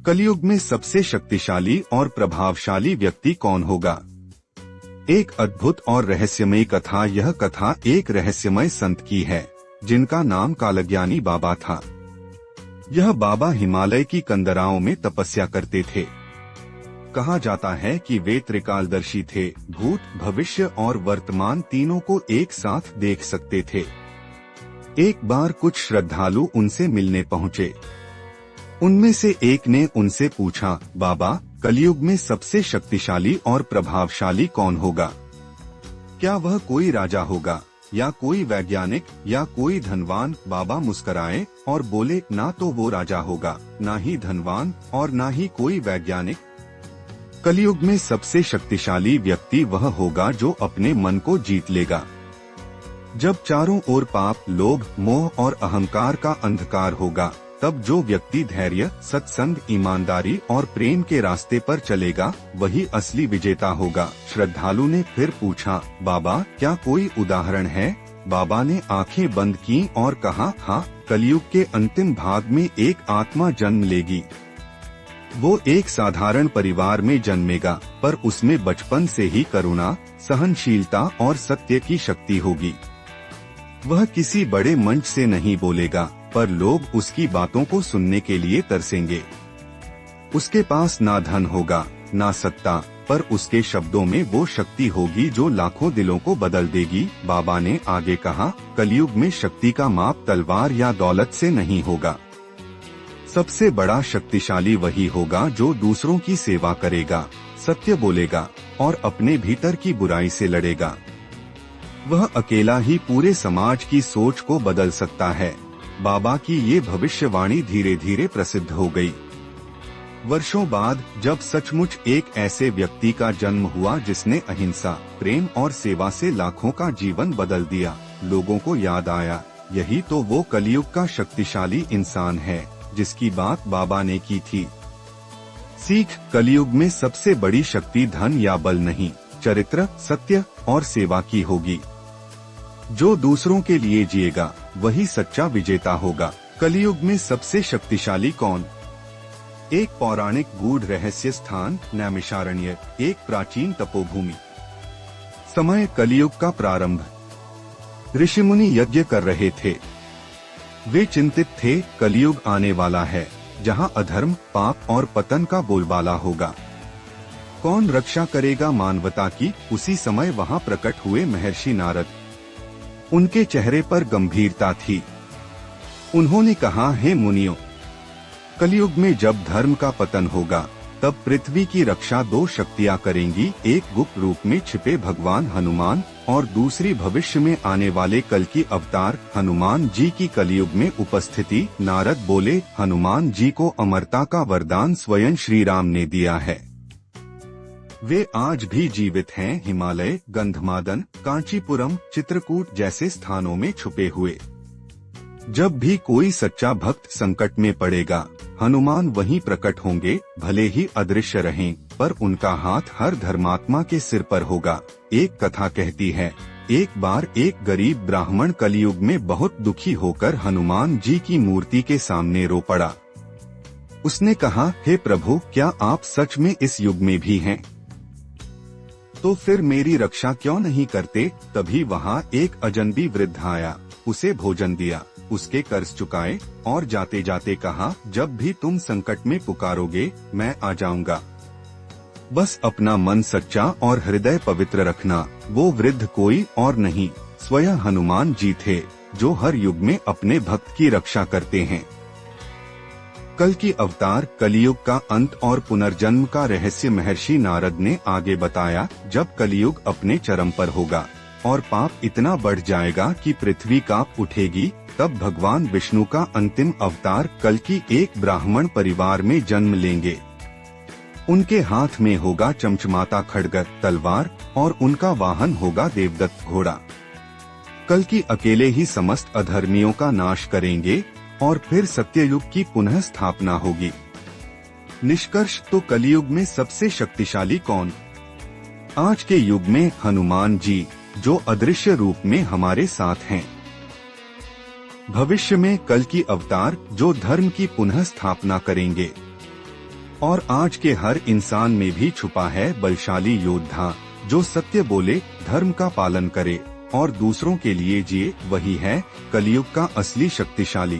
कलयुग में सबसे शक्तिशाली और प्रभावशाली व्यक्ति कौन होगा? एक अद्भुत और रहस्यमयी कथा। यह कथा एक रहस्यमय संत की है जिनका नाम कालज्ञानी बाबा था। यह बाबा हिमालय की कंदराओं में तपस्या करते थे। कहा जाता है कि वे त्रिकालदर्शी थे, भूत, भविष्य और वर्तमान तीनों को एक साथ देख सकते थे। एक बार कुछ श्रद्धालु उनसे मिलने पहुँचे। उनमें से एक ने उनसे पूछा, बाबा, कलयुग में सबसे शक्तिशाली और प्रभावशाली कौन होगा? क्या वह कोई राजा होगा या कोई वैज्ञानिक या कोई धनवान? बाबा मुस्कराए और बोले, ना तो वो राजा होगा, ना ही धनवान और ना ही कोई वैज्ञानिक। कलयुग में सबसे शक्तिशाली व्यक्ति वह होगा जो अपने मन को जीत लेगा। जब चारों ओर पाप, लोभ, मोह और अहंकार का अंधकार होगा, तब जो व्यक्ति धैर्य, सत्संग, ईमानदारी और प्रेम के रास्ते पर चलेगा, वही असली विजेता होगा। श्रद्धालु ने फिर पूछा, बाबा, क्या कोई उदाहरण है? बाबा ने आंखें बंद की और कहा, हाँ, कलयुग के अंतिम भाग में एक आत्मा जन्म लेगी। वो एक साधारण परिवार में जन्मेगा, पर उसमें बचपन से ही करुणा, सहनशीलता और सत्य की शक्ति होगी। वह किसी बड़े मंच से नहीं बोलेगा, पर लोग उसकी बातों को सुनने के लिए तरसेंगे। उसके पास ना धन होगा, ना सत्ता, पर उसके शब्दों में वो शक्ति होगी जो लाखों दिलों को बदल देगी। बाबा ने आगे कहा, कलयुग में शक्ति का माप तलवार या दौलत से नहीं होगा। सबसे बड़ा शक्तिशाली वही होगा जो दूसरों की सेवा करेगा, सत्य बोलेगा और अपने भीतर की बुराई से लड़ेगा। वह अकेला ही पूरे समाज की सोच को बदल सकता है। बाबा की ये भविष्यवाणी धीरे धीरे प्रसिद्ध हो गई। वर्षों बाद जब सचमुच एक ऐसे व्यक्ति का जन्म हुआ जिसने अहिंसा, प्रेम और सेवा से लाखों का जीवन बदल दिया, लोगों को याद आया, यही तो वो कलयुग का शक्तिशाली इंसान है जिसकी बात बाबा ने की थी। सीख, कलयुग में सबसे बड़ी शक्ति धन या बल नहीं, चरित्र, सत्य और सेवा की होगी। जो दूसरों के लिए जिएगा वही सच्चा विजेता होगा। कलयुग में सबसे शक्तिशाली कौन? एक पौराणिक गूढ़ रहस्य स्थान, नैमिषारण्य, एक प्राचीन तपोभूमि। समय, कलयुग का प्रारंभ। ऋषिमुनि यज्ञ कर रहे थे। वे चिंतित थे, कलयुग आने वाला है जहां अधर्म, पाप और पतन का बोलबाला होगा। कौन रक्षा करेगा मानवता की? उसी समय वहां प्रकट हुए महर्षि नारद। उनके चेहरे पर गंभीरता थी। उन्होंने कहा, हे मुनियों, कलयुग में जब धर्म का पतन होगा तब पृथ्वी की रक्षा दो शक्तियां करेंगी, एक गुप्त रूप में छिपे भगवान हनुमान और दूसरी भविष्य में आने वाले कल की अवतार हनुमान जी की कलयुग में उपस्थिति। नारद बोले, हनुमान जी को अमरता का वरदान स्वयं श्री राम ने दिया है। वे आज भी जीवित हैं, हिमालय, गंधमादन, कांचीपुरम, चित्रकूट जैसे स्थानों में छुपे हुए। जब भी कोई सच्चा भक्त संकट में पड़ेगा, हनुमान वहीं प्रकट होंगे, भले ही अदृश्य रहें, पर उनका हाथ हर धर्मात्मा के सिर पर होगा। एक कथा कहती है, एक बार एक गरीब ब्राह्मण कलयुग में बहुत दुखी होकर हनुमान जी की मूर्ति के सामने रो पड़ा। उसने कहा, हे प्रभु, क्या आप सच में इस युग में भी हैं? तो फिर मेरी रक्षा क्यों नहीं करते? तभी वहाँ एक अजनबी वृद्ध आया, उसे भोजन दिया, उसके कर्ज चुकाए और जाते जाते कहा, जब भी तुम संकट में पुकारोगे मैं आ जाऊंगा। बस अपना मन सच्चा और हृदय पवित्र रखना। वो वृद्ध कोई और नहीं, स्वयं हनुमान जी थे, जो हर युग में अपने भक्त की रक्षा करते हैं। कल की अवतार, कलयुग का अंत और पुनर्जन्म का रहस्य महर्षि नारद ने आगे बताया। जब कलयुग अपने चरम पर होगा और पाप इतना बढ़ जाएगा कि पृथ्वी कांप उठेगी, तब भगवान विष्णु का अंतिम अवतार कल की एक ब्राह्मण परिवार में जन्म लेंगे। उनके हाथ में होगा चमचमाता खड्ग, तलवार और उनका वाहन होगा देवदत्त घोड़ा। कल की अकेले ही समस्त अधर्मियों का नाश करेंगे और फिर सत्ययुग की पुनः स्थापना होगी। निष्कर्ष, तो कलयुग में सबसे शक्तिशाली कौन? आज के युग में हनुमान जी, जो अदृश्य रूप में हमारे साथ हैं। भविष्य में कल की अवतार, जो धर्म की पुनः स्थापना करेंगे। और आज के हर इंसान में भी छुपा है बलशाली योद्धा, जो सत्य बोले, धर्म का पालन करे और दूसरों के लिए जिए। वही है कलयुग का असली शक्तिशाली।